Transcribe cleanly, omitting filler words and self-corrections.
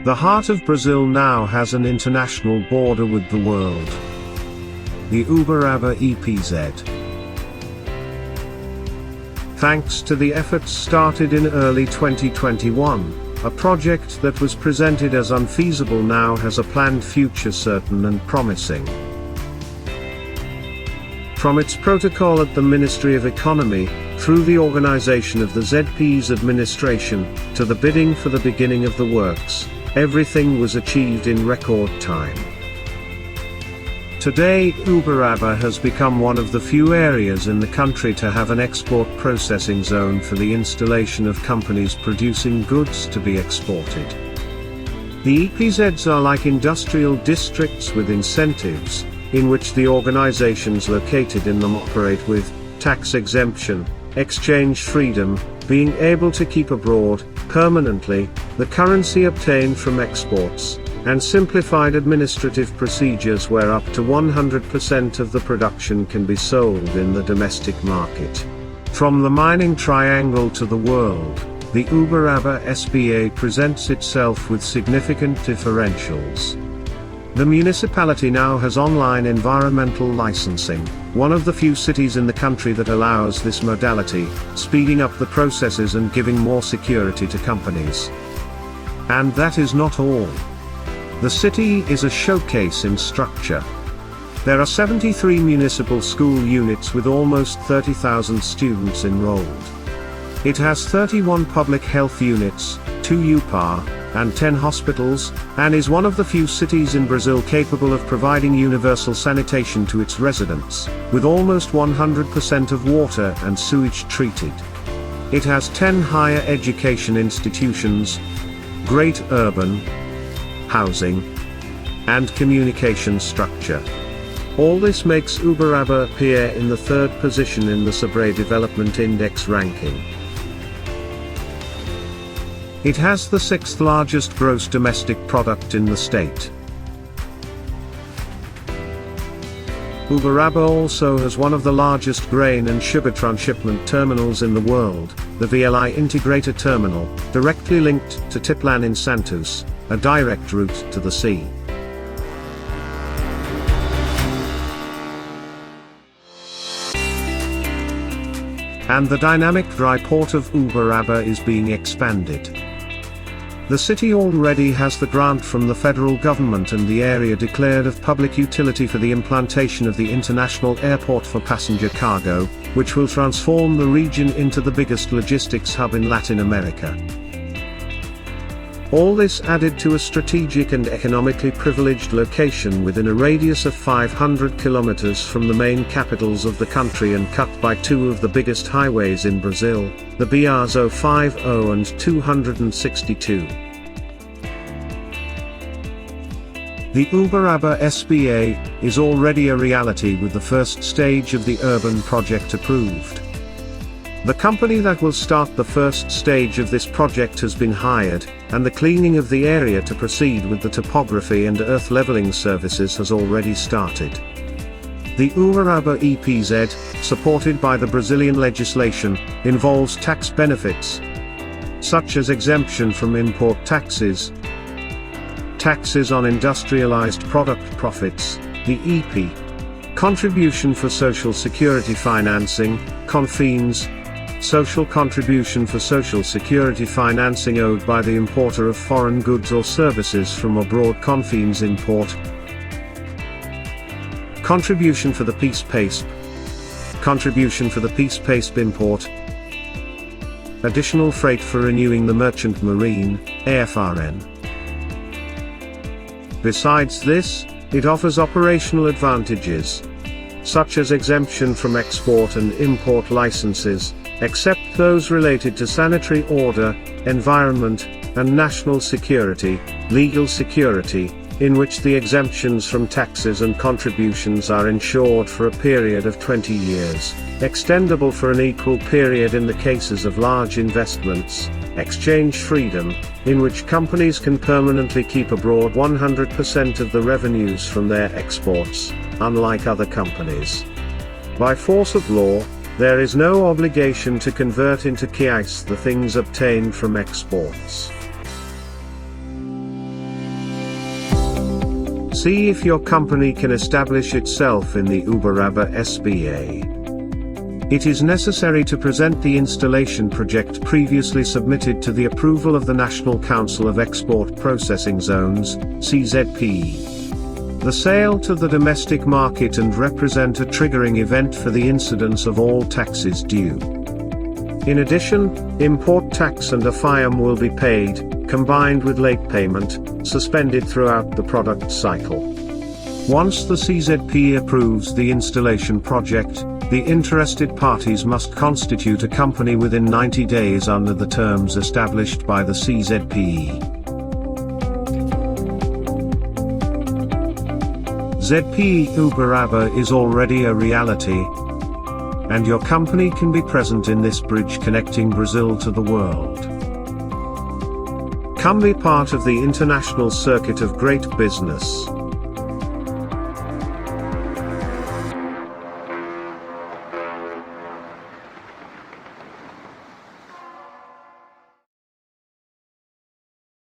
The heart of Brazil now has an international border with the world. The Uberaba EPZ. Thanks to the efforts started in early 2021, a project that was presented as unfeasible now has a planned future certain and promising. From its protocol at the Ministry of Economy, through the organization of the ZP's administration, to the bidding for the beginning of the works, everything was achieved in record time. Today, Uberaba has become one of the few areas in the country to have an export processing zone for the installation of companies producing goods to be exported. The EPZs are like industrial districts with incentives, in which the organizations located in them operate with tax exemption, exchange freedom, being able to keep abroad, permanently, the currency obtained from exports, and simplified administrative procedures where up to 100% of the production can be sold in the domestic market. From the mining triangle to the world, the Uberaba SBA presents itself with significant differentials. The municipality now has online environmental licensing, one of the few cities in the country that allows this modality, speeding up the processes and giving more security to companies. And that is not all. The city is a showcase in structure. There are 73 municipal school units with almost 30,000 students enrolled. It has 31 public health units, 2 UPA, and 10 hospitals, and is one of the few cities in Brazil capable of providing universal sanitation to its residents, with almost 100% of water and sewage treated. It has 10 higher education institutions, great urban, housing, and communication structure. All this makes Uberaba appear in the 3rd position in the Sabre Development Index ranking. It has the 6th largest gross domestic product in the state. Uberaba also has one of the largest grain and sugar transshipment terminals in the world, the VLI Integrator Terminal, directly linked to Tiplan in Santos, a direct route to the sea. And the dynamic dry port of Uberaba is being expanded. The city already has the grant from the federal government and the area declared of public utility for the implantation of the international airport for passenger cargo, which will transform the region into the biggest logistics hub in Latin America. All this added to a strategic and economically privileged location within a radius of 500 kilometers from the main capitals of the country and cut by 2 of the biggest highways in Brazil, the BRs-050 and 262. The Uberaba SBA is already a reality with the first stage of the urban project approved. The company that will start the first stage of this project has been hired, and the cleaning of the area to proceed with the topography and earth leveling services has already started. The Uberaba EPZ, supported by the Brazilian legislation, involves tax benefits, such as exemption from import taxes, taxes on industrialized product profits, the EP, contribution for social security financing, CONFINS, social contribution for social security financing owed by the importer of foreign goods or services from abroad, CONFINS import, contribution for the peace PASP, contribution for the peace PASP import, additional freight for renewing the merchant marine, AFRN. Besides this, it offers operational advantages, such as exemption from export and import licenses, except those related to sanitary order, environment, and national security, legal security, in which the exemptions from taxes and contributions are ensured for a period of 20 years, extendable for an equal period in the cases of large investments, exchange freedom, in which companies can permanently keep abroad 100% of the revenues from their exports, unlike other companies. By force of law, there is no obligation to convert into reais the things obtained from exports. See if your company can establish itself in the Uberaba SBA. It is necessary to present the installation project previously submitted to the approval of the National Council of Export Processing Zones, CZPE. The sale to the domestic market and represent a triggering event for the incidence of all taxes due. In addition, import tax and a FIAM will be paid, combined with late payment, suspended throughout the product cycle. Once the CZPE approves the installation project, the interested parties must constitute a company within 90 days under the terms established by the CZPE. ZPE Uberaba is already a reality, and your company can be present in this bridge connecting Brazil to the world. Come be part of the international circuit of great business.